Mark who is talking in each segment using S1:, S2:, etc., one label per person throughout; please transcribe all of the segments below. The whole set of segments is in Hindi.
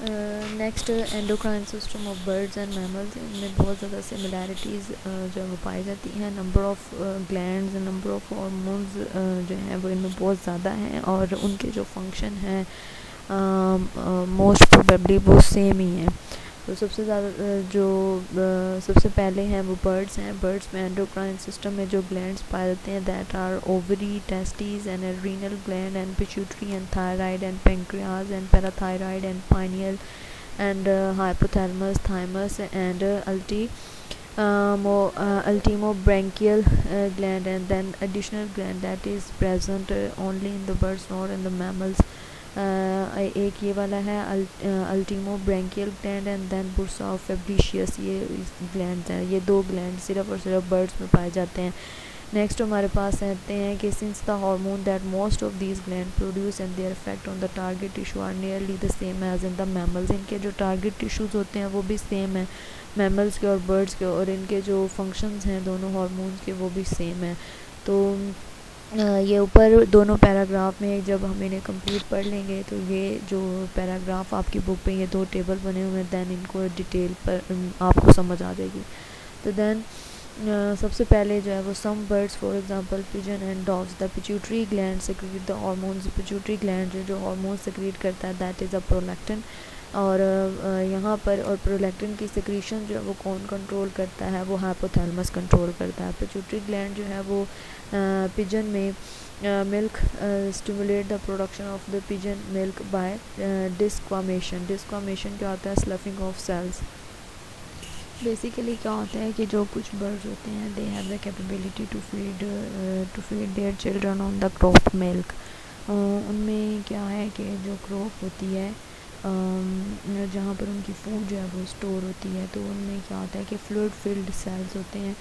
S1: Next endocrine system of birds and mammals, इनमें बहुत ज़्यादा सिमिलैरिटीज़ जो है वो पाई जाती हैं। Number of glands, number of hormones जो हैं वो इनमें बहुत ज़्यादा हैं, और उनके जो फंक्शन हैं मोस्ट प्रोबेबली वो सेम ही हैं। तो सबसे ज़्यादा सबसे पहले हैं वो बर्ड्स हैं। बर्ड्स में एंडोक्राइन सिस्टम में जो ग्लैंड्स पाए जाते हैं that are ovary, testis and adrenal gland and pituitary and thyroid and pancreas and parathyroid and pineal and hypothalamus, thymus, and ultimobranchial gland, and then additional gland that is present only in the birds, not in the mammals. एक ये वाला है ultimo branchial gland and then bursa of Fabricius, ये ग्लैंड हैं। ये दो ग्लैंड सिर्फ और सिर्फ बर्ड्स में पाए जाते हैं। नेक्स्ट हमारे पास रहते हैं कि since the hormone that most of these gland produce and their effect on the target tissue are nearly the same as in the mammals, इनके जो टारगेट टिश्यूज़ होते हैं वो भी सेम है मैमल्स के और बर्ड्स के, और इनके जो फंक्शंस हैं दोनों हार्मोन्स के वो भी सेम है। तो ये ऊपर दोनों पैराग्राफ में जब हम इन्हें कंप्लीट पढ़ लेंगे तो ये जो पैराग्राफ आपकी बुक पे ये दो टेबल बने हुए हैं, दैन इनको डिटेल पर आपको समझ आ जाएगी। तो दैन सबसे पहले जो है वो some birds for example pigeon and dogs, the pituitary gland secrete the hormones, pituitary gland जो हार्मोन सेक्रेट करता है दैट इज़ अ प्रोलैक्टिन। और यहाँ पर और प्रोलैक्टिन की सेक्रीशन जो है वो कौन कंट्रोल करता है, वो हाइपोथैलेमस कंट्रोल करता है। पिट्यूटरी ग्लैंड जो है वो पिजन में milk stimulate the production of the pigeon milk by desquamation. Desquamation क्या होता है, स्लफिंग ऑफ सेल्स। बेसिकली क्या होता है कि जो कुछ बर्ड्स होते हैं they have the capability to feed their children on the crop milk. उनमें क्या है कि जो क्रॉप होती है जहाँ पर उनकी फूड जो है वो स्टोर होती है, तो उनमें क्या होता है कि फ्लूइड फिल्ड सेल्स होते हैं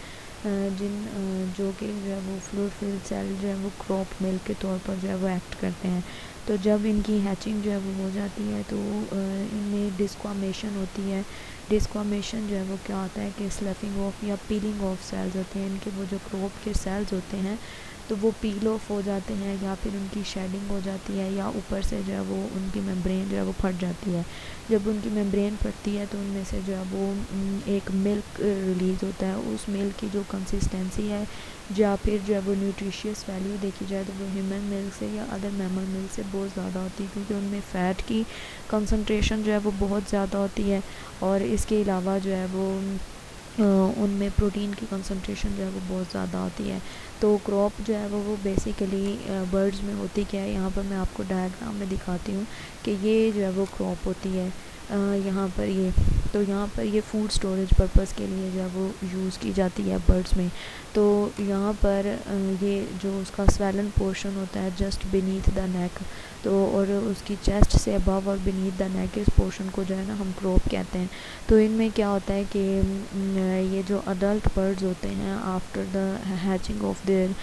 S1: जो कि जो है वो फ्लूइड फिल्ड सेल जो है वो क्रॉप मिल्क के तौर पर जो है वो एक्ट करते हैं। तो जब इनकी हैचिंग जो है वो हो जाती है तो इनमें डिस्क्वामेशन होती है। डिस्क्वामेशन जो है वो क्या होता है कि स्लफिंग ऑफ या पीलिंग ऑफ सेल्स होते हैं, इनके वो जो क्रॉप के सेल्स होते हैं तो वो पील ऑफ हो जाते हैं, या फिर उनकी शेडिंग हो जाती है, या ऊपर से जो है वो उनकी मेम्ब्रेन जो है वो फट जाती है। जब उनकी मेम्ब्रेन फटती है तो उनमें से जो है वो एक मिल्क रिलीज़ होता है। उस मिल्क की जो कंसिस्टेंसी है या फिर जो है वो न्यूट्रिशियस वैल्यू देखी जाए तो वो ह्यूमन मिल्क से या अदर मैमल मिल्क से बहुत ज़्यादा होती है, क्योंकि उनमें फ़ैट की कंसंट्रेशन जो है वो बहुत ज़्यादा होती है, और इसके अलावा जो है वो उनमें प्रोटीन की कंसंट्रेशन जो है वो बहुत ज़्यादा होती है। तो क्रॉप जो है वो बेसिकली बर्ड्स में होती क्या है, यहाँ पर मैं आपको डायग्राम में दिखाती हूँ कि ये जो है वो क्रॉप होती है। यहाँ पर यहाँ पर ये फूड स्टोरेज पर्पस के लिए जो है वो यूज़ की जाती है बर्ड्स में। तो यहाँ पर ये जो उसका स्वेलन पोर्शन होता है जस्ट बीनीथ द नेक, तो और उसकी चेस्ट से अबव और बीनीथ द नेक इस पोर्शन को जो है ना हम क्रॉप कहते हैं। तो इनमें क्या होता है कि ये जो अडल्ट बर्ड्स होते हैं after the hatching of their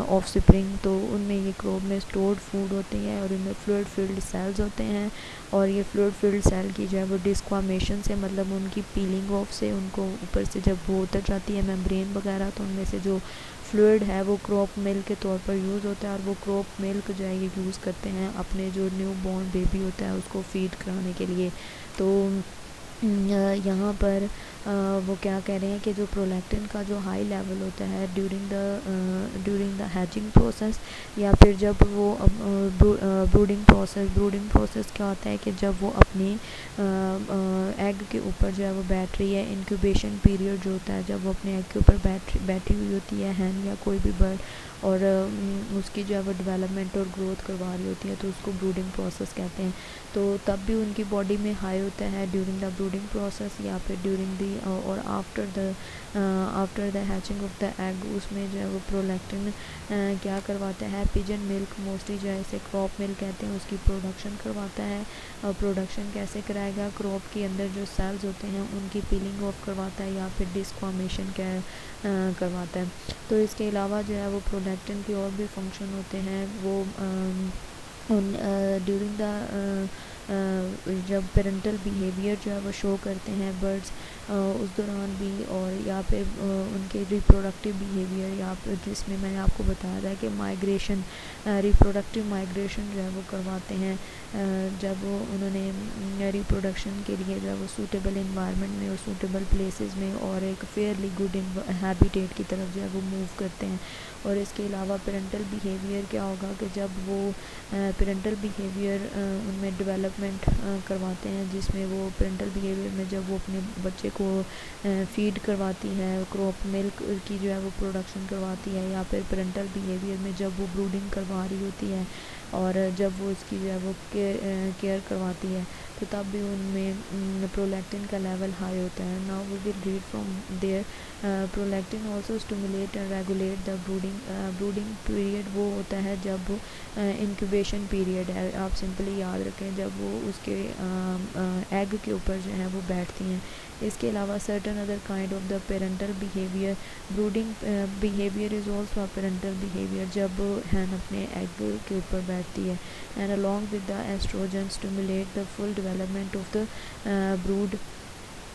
S1: of spring, तो उनमें ये क्रॉप में स्टोर्ड फूड होती है और इनमें फ्लूइड फिल्ड सेल्स होते हैं, और ये फ्लूइड फिल्ड सेल की जो है वो डिस्क्वामेशन से मतलब उनकी पीलिंग ऑफ से उनको ऊपर से जब वो उतर जाती है मेम्ब्रेन वगैरह, तो उनमें से जो फ्लूइड है वो क्रॉप मिल्क के तौर पर यूज़ होता है, और वो क्रॉप मिल्क जो है ये यूज़ करते हैं अपने जो न्यू बॉर्न बेबी होता है उसको फीड कराने के लिए। तो यहाँ पर वो क्या कह रहे हैं कि जो प्रोलैक्टिन का जो हाई लेवल होता है ड्यूरिंग द हैचिंग प्रोसेस, या फिर जब वो ब्रूडिंग प्रोसेस क्या होता है कि जब वो अपनी एग के ऊपर जो है वो बैठ रही है, इंक्यूबेशन पीरियड जो होता है जब वो अपने एग के ऊपर बैठी हुई होती है हैन या कोई भी बर्ड, और उसकी जो है वो डेवलपमेंट और ग्रोथ करवा रही होती है, तो उसको ब्रूडिंग प्रोसेस कहते हैं। तो तब भी उनकी बॉडी में हाई होता है ड्यूरिंग द ब्रूडिंग प्रोसेस या फिर ड्यूरिंग दी और after the hatching of the egg, उसमें जो है वो प्रोलैक्टिन क्या करवाता है, पिजन मिल्क मोस्टली जो है इसे क्रॉप मिल्क कहते हैं, उसकी प्रोडक्शन करवाता है। और प्रोडक्शन कैसे कराएगा, क्रॉप के अंदर जो सेल्स होते हैं उनकी पीलिंग ऑफ करवाता है या फिर डिस्क्वामेशन करवाता है। तो इसके अलावा जो है वो प्रोलैक्टिन के और भी फंक्शन होते हैं, वो ड्यूरिंग द जब पेरेंटल बिहेवियर जो है वो शो करते हैं बर्ड्स उस दौरान भी, और या फिर उनके रिप्रोडक्टिव बिहेवियर, या फिर जिसमें मैंने आपको बताया था कि माइग्रेशन, रिप्रोडक्टिव माइग्रेशन जो है वो करवाते हैं जब वो उन्होंने रिप्रोडक्शन के लिए जो है वो सूटेबल इन्वायरमेंट में और सूटेबल प्लेसेस में और एक फेयरली गुड हैबिटेट की तरफ जो है वो मूव करते हैं। और इसके अलावा पेरेंटल बिहेवियर क्या होगा कि जब वो पेरेंटल बिहेवियर उनमें डेवलपमेंट करवाते हैं, जिसमें वो पेरेंटल बिहेवियर में जब वो अपने बच्चे को फीड करवाती है, क्रॉप मिल्क की जो है वो प्रोडक्शन करवाती है, या फिर पेरेंटल बिहेवियर में जब वो ब्रूडिंग करवा रही होती है और जब वो इसकी जो है वो केयर करवाती है, तो तब भी उनमें प्रोलैक्टिन का लेवल हाई होता है। Now we will read from there prolactin also stimulate and regulate the brooding period वो होता है जब इंक्यूबेशन पीरियड है। आप सिंपली याद रखें जब वो उसके एग के ऊपर जो है वो बैठती हैं। इसके अलावा certain other kind of the parental behaviour, brooding behaviour is also parental behaviour जब हैन अपने एग के ऊपर बैठती है। And along with the oestrogen stimulate the full development of the brood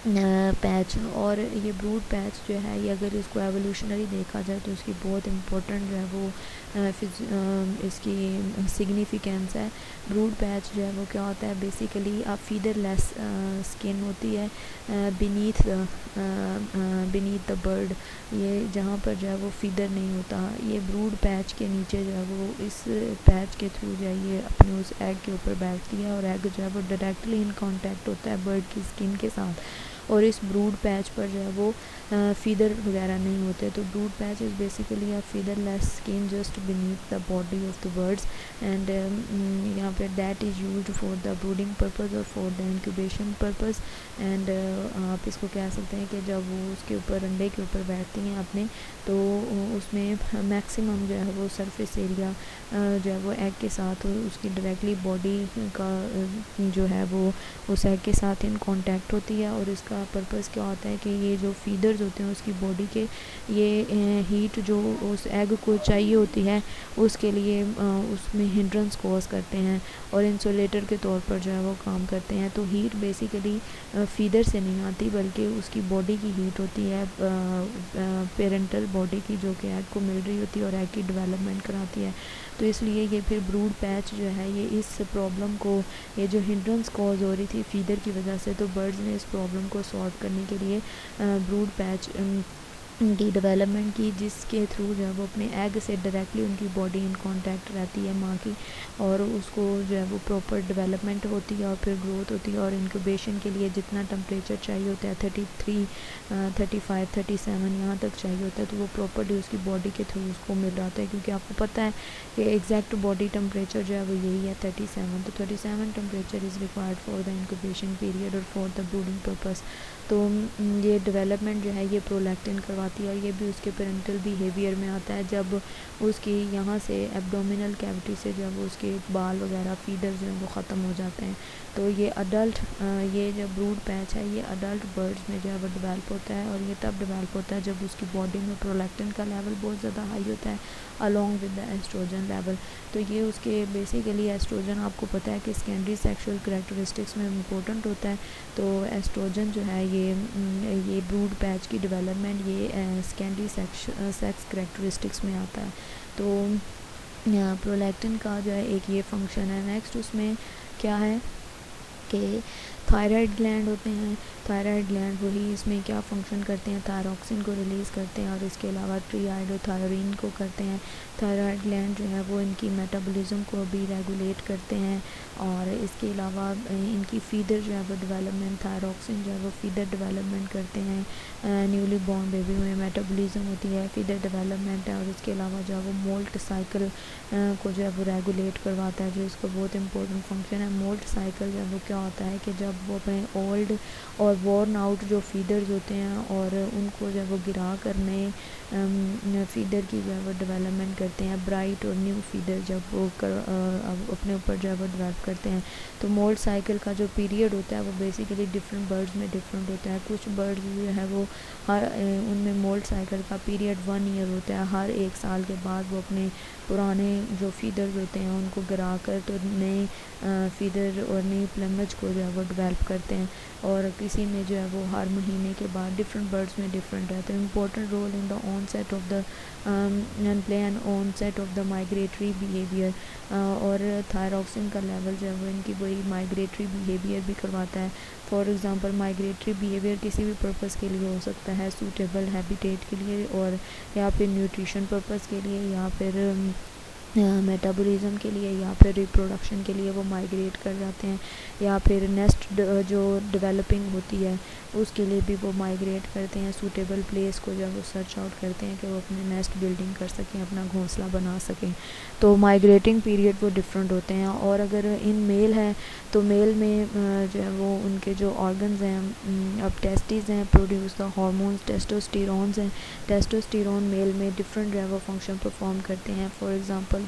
S1: patch. और ये ब्रूड पैच जो है ये अगर इसको एवोल्यूशनरी देखा जाए तो इसकी बहुत इम्पोर्टेंट जो है वो इसकी सिग्निफिकेंस है। ब्रूड पैच जो है वो क्या होता है, बेसिकली आप फीदरलेस स्किन होती है बीनीथ द बर्ड, ये जहाँ पर जो है वो फीदर नहीं होता, ये ब्रूड पैच के नीचे जो है वो इस पैच के थ्रू जो है ये अपने उस एग के ऊपर बैठती है और एग जो है वो डायरेक्टली इन कांटेक्ट होता है बर्ड की स्किन के साथ। और इस ब्रूड पैच पर जो है वो फीदर वगैरह नहीं होते। तो brood patch is basically a featherless skin just beneath the body of the birds and यहाँ पर that is used for the brooding purpose और for the incubation purpose. And आप इसको कह सकते हैं कि जब वो उसके ऊपर अंडे के ऊपर बैठती हैं अपने, तो उसमें मैक्सिमम जो है वो सरफेस एरिया जो है वो एग के साथ उसकी डायरेक्टली बॉडी का जो है वो उस एग के साथ इन कांटेक्ट होती है। और इसका पर्पस क्या होता है कि ये जो फीदर्स होते हैं उसकी बॉडी के, ये हीट जो उस एग को चाहिए होती है उसके लिए उसमें हिंड्रेंस कॉज करते हैं और इंसुलेटर के तौर पर जो है वो काम करते हैं। तो हीट बेसिकली फीदर से नहीं आती बल्कि उसकी बॉडी की हीट होती है, पेरेंटल बॉडी की, जो कि एग को मिल रही होती है और एग की डेवलपमेंट कराती है। तो इसलिए ये फिर ब्रूड पैच जो है ये इस प्रॉब्लम को, ये जो हिंड्रेंस कॉज हो रही थी फीदर की वजह से, तो बर्ड्स ने इस प्रॉब्लम को सॉल्व करने के लिए ब्रूड पैच की डेवलपमेंट की, जिसके थ्रू जो है वो अपने एग से डायरेक्टली उनकी बॉडी इन कांटेक्ट रहती है माँ की, और उसको जो है वो प्रॉपर डेवलपमेंट होती है और फिर ग्रोथ होती है। और इंक्यूबेशन के लिए जितना टेम्परेचर चाहिए होता है 33, 35, 37 यहाँ तक चाहिए होता है, तो वो प्रॉपर्ली उसकी बॉडी के थ्रू उसको मिल रहा है, क्योंकि आपको पता है कि एग्जैक्ट बॉडी टेम्परेचर जो है वो यही है 37। तो 37 temperature is required for the incubation period और फॉर द ब्रूडिंग पर्पस। तो ये डेवलपमेंट जो है ये प्रोलैक्टिन करवाती है और ये भी उसके पेरेंटल बिहेवियर में आता है। जब उसकी यहाँ से एब्डोमिनल कैविटी से जब उसके बाल वगैरह फीडर जो है वो ख़त्म हो जाते हैं, तो ये अडल्ट ये जो ब्रूड पैच है ये अडल्ट बर्ड्स में जो है वो डेवलप होता है। और ये तब डेवलप होता है जब उसकी बॉडी में प्रोलैक्टिन का लेवल बहुत ज़्यादा हाई होता है along with the oestrogen level. तो ये उसके बेसिकली एस्ट्रोजन आपको पता है कि सेकेंडरी सेक्सुअल करैक्टरिस्टिक्स में इम्पोर्टेंट होता है। तो एस्ट्रोजन जो है ये ब्रूड पैच की डेवलपमेंट ये सेकेंडरी सेक्स करैक्टरिस्टिक्स में आता है। तो प्रोलैक्टिन का जो है एक ये फंक्शन है। नेक्स्ट उसमें क्या है कि थायराइड ग्लैंड होते हैं। थायराइड ग्लैंड वही इसमें क्या फंक्शन करते हैं, थायरॉक्सिन को रिलीज़ करते हैं और इसके अलावा ट्रीआइडोथायरोन को करते हैं। थायराइड ग्लैंड जो है वो इनकी मेटाबॉलिज्म को भी रेगुलेट करते हैं और इसके अलावा इनकी फीडर जो है वो डेवलपमेंट, थायरॉक्सिन जो है वो फीडर डेवलपमेंट करते हैं। न्यूली बॉर्न बेबी में मेटाबॉलिज्म होती है, फीडर डेवलपमेंट है और इसके अलावा जो है वो मोल्ट साइकिल को जो है वो रेगुलेट करवाता है, जो इसका बहुत इंपॉर्टेंट फंक्शन है। मोल्ट साइकिल जो है वो क्या होता है कि जब वो अपने ओल्ड और वॉर्न आउट जो फीडर्स होते हैं और उनको जो है वो गिरा कर नए फीडर की जो है वो डेवलपमेंट करते हैं, ब्राइट और न्यू फीडर जब वो अपने ऊपर जो है वो डेवलप करते हैं। तो मोल्ट साइकिल का जो पीरियड होता है वो बेसिकली डिफरेंट बर्ड्स में डिफरेंट होता है। कुछ बर्ड्स जो है वो हर उनमें मोल्ट साइकिल का पीरियड 1 ईयर होता है, हर 1 साल के बाद वो अपने पुराने जो फीदर्स होते हैं उनको गिरा कर तो नए फीदर और नई प्लमज को जो है वो डेवलप करते हैं, और किसी में जो है वो हर महीने के बाद डिफरेंट बर्ड्स में डिफरेंट है। तो important role in the onset of the and play an onset of the migratory behaviour, और थायरॉक्सिन का लेवल जो है वो इनकी वही माइग्रेटरी बिहेवियर भी करवाता है। फॉर एग्ज़ाम्पल माइग्रेटरी बिहेवियर किसी भी पर्पज़ के लिए हो सकता है, सूटेबल हैबिटेट के लिए, और या फिर न्यूट्रिशन पर्पज़ के लिए, या फिर मेटाबॉलिज्म के लिए, या फिर रिप्रोडक्शन के लिए वो माइग्रेट कर जाते हैं, या फिर नेस्ट जो डेवलपिंग होती है उसके लिए भी वो माइग्रेट करते हैं। सूटेबल प्लेस को जब वो सर्च आउट करते हैं कि वो अपने नेस्ट बिल्डिंग कर सकें, अपना घोंसला बना सकें। तो माइग्रेटिंग पीरियड वो डिफरेंट होते हैं। और अगर इन मेल है तो मेल में जो है वो उनके जो ऑर्गन्स हैं, अब टेस्टिस हैं, प्रोड्यूस द हार्मोन्स, टेस्टोस्टेरोन्स हैं। टेस्टोस्टेरोन मेल में डिफरेंट जो है वो फंक्शन परफॉर्म करते हैं। For example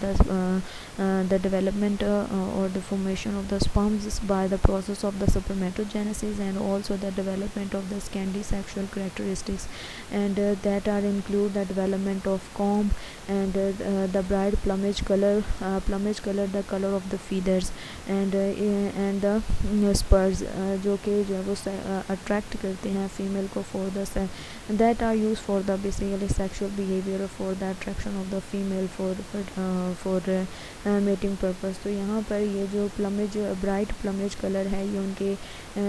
S1: the development or the formation of the sperms by the process of the spermatogenesis, and also the development of the secondary sexual characteristics, and that are include the development of comb, and the bright plumage color, the color of the feathers, and the spurs जो कि जो है वो अट्रैक्ट करते हैं फीमेल को for the that are used for the basically sexual behavior, for the attraction of the female for mating purpose. तो यहाँ पर ये जो प्लमेज ब्राइट प्लमेज कलर है ये उनके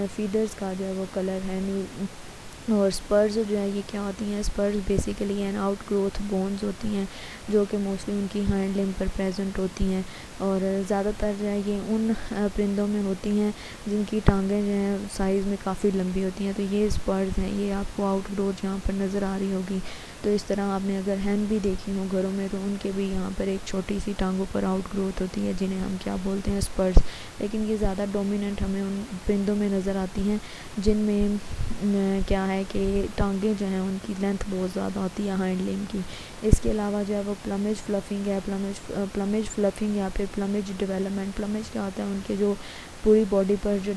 S1: फीदर्स का जो है वो कलर है। और स्पर्स जो है ये क्या होती हैं, spurs basically an outgrowth bones होती हैं जो कि मोस्टली उनकी हैंड लिम्ब पर प्रेजेंट होती हैं, और ज़्यादातर जो है ये उन परिंदों में होती हैं जिनकी टांगें जो हैं साइज़ में काफ़ी लंबी होती हैं। तो ये स्पर्स हैं, ये आपको आउट ग्रोथ यहाँ पर नज़र आ रही होगी। तो इस तरह आपने अगर हैन भी देखी हो घरों में तो उनके भी यहाँ पर एक छोटी सी टांगों पर आउट ग्रोथ होती है जिन्हें हम क्या बोलते हैं, स्पर्स। लेकिन ये ज़्यादा डोमिनेंट हमें उन परिंदों में नज़र आती हैं जिनमें क्या है कि टांगें जो हैं उनकी लेंथ बहुत ज़्यादा होती है हैंड लिम्ब की। इसके अलावा जो है वो प्लमेज फ्लफिंग है, प्लमेज फ्लफिंग या फिर प्लमेज डेवलपमेंट। प्लमेज क्या होता है, उनके जो पूरी बॉडी पर जो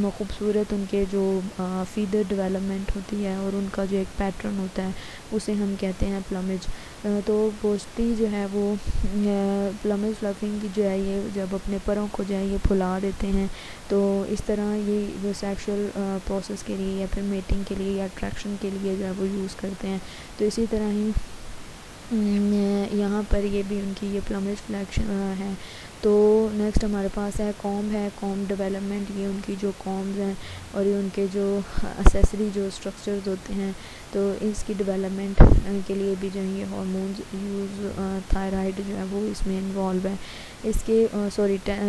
S1: खूबसूरत उनके जो फीदर डेवलपमेंट होती है और उनका जो एक पैटर्न होता है उसे हम कहते हैं प्लमेज। तो मोस्टली जो है वो प्लमेज फ्लफिंग की जो है ये जब अपने परों को जो है ये फुला देते हैं तो इस तरह ये जो सेक्सुअल प्रोसेस के लिए या फिर मेटिंग के लिए या अट्रैक्शन के लिए जो है वो यूज़ करते हैं। तो इसी तरह ही यहाँ पर ये भी उनकी ये प्लमेज फ्लैक्शन है। तो नेक्स्ट हमारे पास है कॉम्ब डेवलपमेंट। ये उनकी जो कॉम्स हैं और ये उनके जो एक्सेसरी जो स्ट्रक्चर्स होते हैं तो इसकी डेवलपमेंट के लिए भी जो है ये हार्मोन्स यूज़ थायराइड जो है वो इसमें इन्वॉल्व है। इसके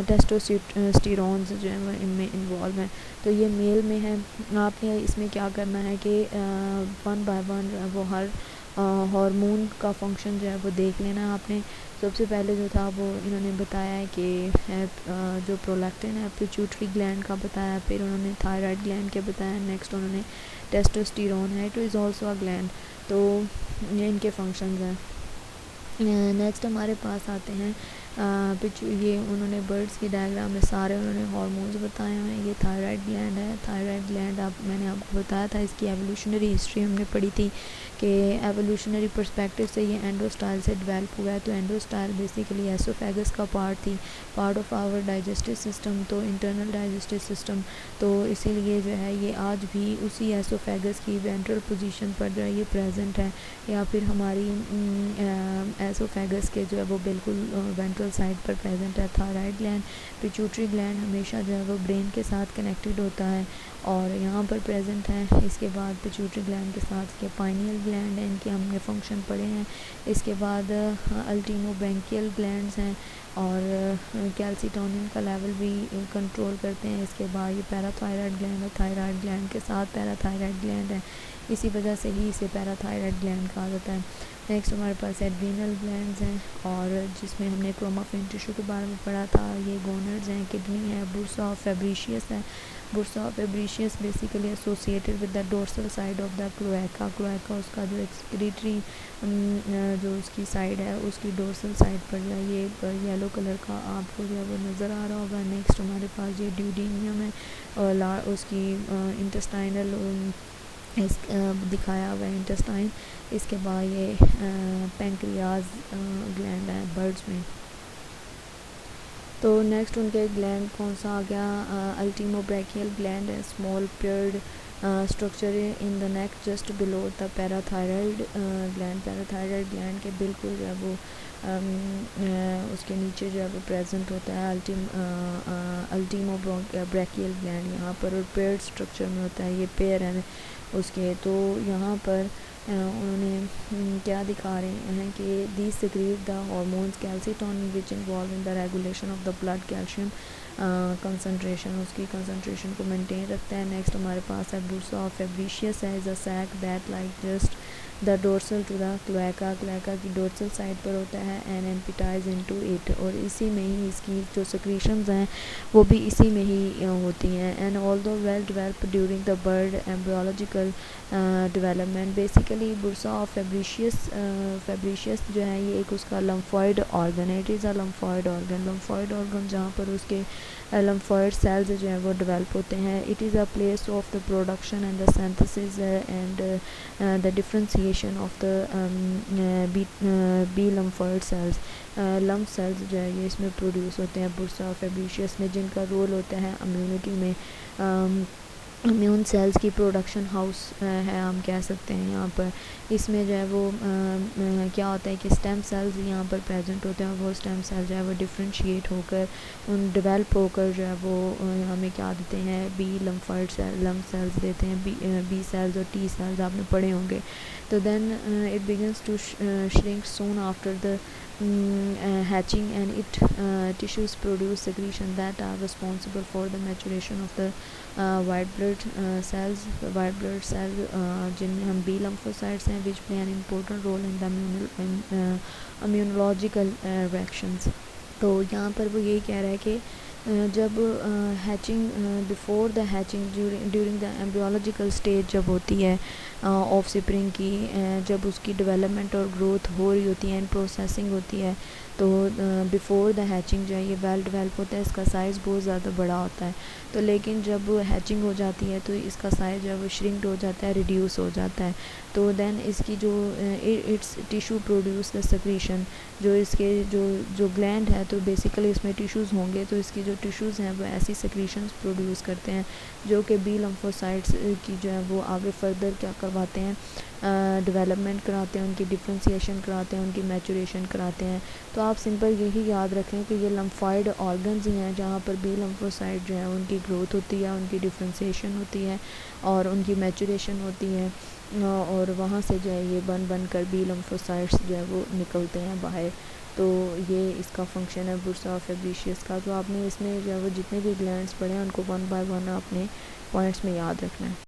S1: टेस्टोस्टेरोन्स जो है वो इनमें इन्वॉल्व हैं। तो ये मेल में है। आपने इसमें क्या करना है कि वन बाय वन वो हर हार्मोन का फंक्शन जो है वो देख लेना है आपने। सबसे पहले जो था वो इन्होंने बताया है कि जो प्रोलैक्टिन है पिट्यूटरी ग्लैंड का बताया, फिर उन्होंने थायराइड ग्लैंड के बताया, नेक्स्ट उन्होंने टेस्टोस्टेरोन है it is also a gland. तो ये इनके फंक्शंस हैं। नेक्स्ट हमारे पास आते हैं ये उन्होंने बर्ड्स की डायग्राम में सारे उन्होंने हार्मोन्स बताए हुए हैं। ये थायराइड ग्लैंड है। थायराइड ग्लैंड मैंने आपको बताया था इसकी एवोल्यूशनरी हिस्ट्री हमने पढ़ी थी कि एवोल्यूशनरी पर्सपेक्टिव से ये एंडोस्टाइल से डेवलप हुआ है। तो एंडोस्टाइल बेसिकली एसोफेगस का part of our digestive system, तो इंटरनल डाइजेस्टिव सिस्टम। तो इसीलिए जो है ये आज भी उसी एसोफेगस की वेंट्रल पोजीशन पर जो है ये प्रेजेंट है, या फिर हमारी एसोफेगस के जो है वो बिल्कुल वेंट्रल साइड पर प्रेजेंट है थायराइड ग्लैंड। पिट्यूटरी ग्लैंड हमेशा जो है वो ब्रेन के साथ कनेक्टेड होता है और यहाँ पर प्रेजेंट है। इसके बाद पिट्यूटरी ग्लैंड के साथ के पाइनियल ग्लैंड हैं, इनके हमने फंक्शन पढ़े हैं। इसके बाद अल्टीमोब्रैंकियल ग्लैंड्स हैं और कैल्सिटोनिन का लेवल भी कंट्रोल करते हैं। इसके बाद ये पैराथायराइड ग्लैंड है, थायराइड ग्लैंड के साथ पैराथायराइड ग्लैंड है, इसी वजह से ही इसे पैराथायराइड ग्लैंड कहा जाता है। नेक्स्ट हमारे पास एड्रीनल ग्लैंड्स हैं और जिसमें हमने क्रोमाफिन टिश्यू के बारे में पढ़ा था। ये गोनड्स हैं, किडनी है, बुर्सा ऑफ फेब्रिशियस है। Bursa of Fabricius basically associated with the dorsal side of the cloaca. Cloaca उसका जो एक्सक्रीटरी जो उसकी साइड है उसकी डोर्सल साइड पर जो है ये येलो कलर का आपको जो है वो नज़र आ रहा होगा। नेक्स्ट हमारे पास ये ड्यूडेनियम है और उसकी इंटेस्टाइनल इस दिखाया हुआ है इंटेस्टाइन। इसके बाद ये पेंक्रियाज ग्लैंड है बर्ड्स में। तो नेक्स्ट उनके ग्लैंड कौन सा आ गया, अल्टीमो ब्रैकियल ग्लैंड है, small paired structure in the neck just below the parathyroid gland. Parathyroid gland के बिल्कुल जो है वो उसके नीचे जो है वो प्रेजेंट होता है अल्टीमो ब्रैकियल ग्लैंड यहाँ पर, और पेयर्ड स्ट्रक्चर में होता है, ये पेयर है उसके। तो यहाँ पर उन्होंने क्या दिखा रहे हैं कि these secrete the hormones calcitonin which involve in the regulation of the blood calcium concentration, उसकी कंसनट्रेशन को मेंटेन रखता है। नेक्स्ट हमारे पास है बुर्सा ऑफ फेब्रिशियस है, is a sac that like just the dorsal to the cloaca, cloaca की डोर्सल साइड पर होता है, एंड एम्पिटाइज इनटू इट, और इसी में ही इसकी जो सिक्रीशंस हैं वो भी इसी में ही होती हैं। And although well developed during the bird embryological development, basically bursa of Fabricius जो है ये एक उसका लम्फॉइड ऑर्गन है, it is a lymphoid organ जहाँ पर उसके लम्फॉइड सेल्स जो है वो डेवलप होते हैं। It is a place of the production and the synthesis and the differentiation of the B lymphoid cells. Lymph cells जो है ये इसमें प्रोड्यूस होते हैं बुर्सा ऑफ फेब्रिशियस में, जिनका रोल होता है इम्यूनिटी में, इम्यून सेल्स की प्रोडक्शन हाउस है हम कह सकते हैं यहाँ पर। इसमें जो है वो क्या होता है कि स्टेम सेल्स यहाँ पर प्रेजेंट होते हैं, और वो स्टेम सेल जो है वो डिफ्रेंशिएट होकर डेवलप होकर जो है वो हमें क्या देते हैं, बी लम्फॉइड लम्फ सेल्स देते हैं, बी सेल्स और टी सेल्स आपने पढ़े होंगे। तो then it begins to shrink soon after the hatching, and it tissues produce secretion that are responsible for the maturation of the white blood cells, जिनमें हम बी lymphocytes हैं, which play an important role in the immunological reactions। तो यहाँ पर वो यही कह रहा है कि जब hatching before the hatching during the embryological stage जब होती है ऑफ स्प्रिंग की, जब उसकी डेवलपमेंट और ग्रोथ हो रही होती है एंड प्रोसेसिंग होती है, तो बिफ़ोर द हैचिंग जो है ये वेल डेवलप होता है, इसका साइज़ बहुत ज़्यादा बड़ा होता है। तो लेकिन जब हैचिंग हो जाती है तो इसका साइज़ जो है वो श्रिंक्ड हो जाता है, रिड्यूस हो जाता है। तो देन इसकी जो it's tissue produce the secretion, जो इसके जो ग्लैंड है, तो बेसिकली इसमें टिश्यूज़ होंगे, तो इसकी जो टिश्यूज़ हैं वो ऐसी सेक्रीशंस प्रोड्यूस करते हैं जो कि बी लिम्फोसाइट्स की जो है वो आगे फर्दर क्या करवाते हैं, डेवलपमेंट कराते हैं, उनकी डिफ्रेंसिएशन कराते हैं, उनकी मैचुरेशन कराते हैं। तो आप सिंपल यही याद रखें कि ये लम्फॉइड ऑर्गन्स ही हैं जहाँ पर बी लिम्फोसाइट जो है उनकी ग्रोथ होती है, उनकी डिफ्रेंसिएशन होती है और उनकी मैचुरेशन होती है, और वहाँ से जो है ये बन कर बी लिम्फोसाइट्स जो है वो निकलते हैं बाहर। तो ये इसका फंक्शन है बुर्सा ऑफ फेब्रिशियस का। तो आपने इसमें जो है वो जितने भी ग्लैंड्स पढ़े हैं उनको वन बाय वन अपने पॉइंट्स में याद रखना है।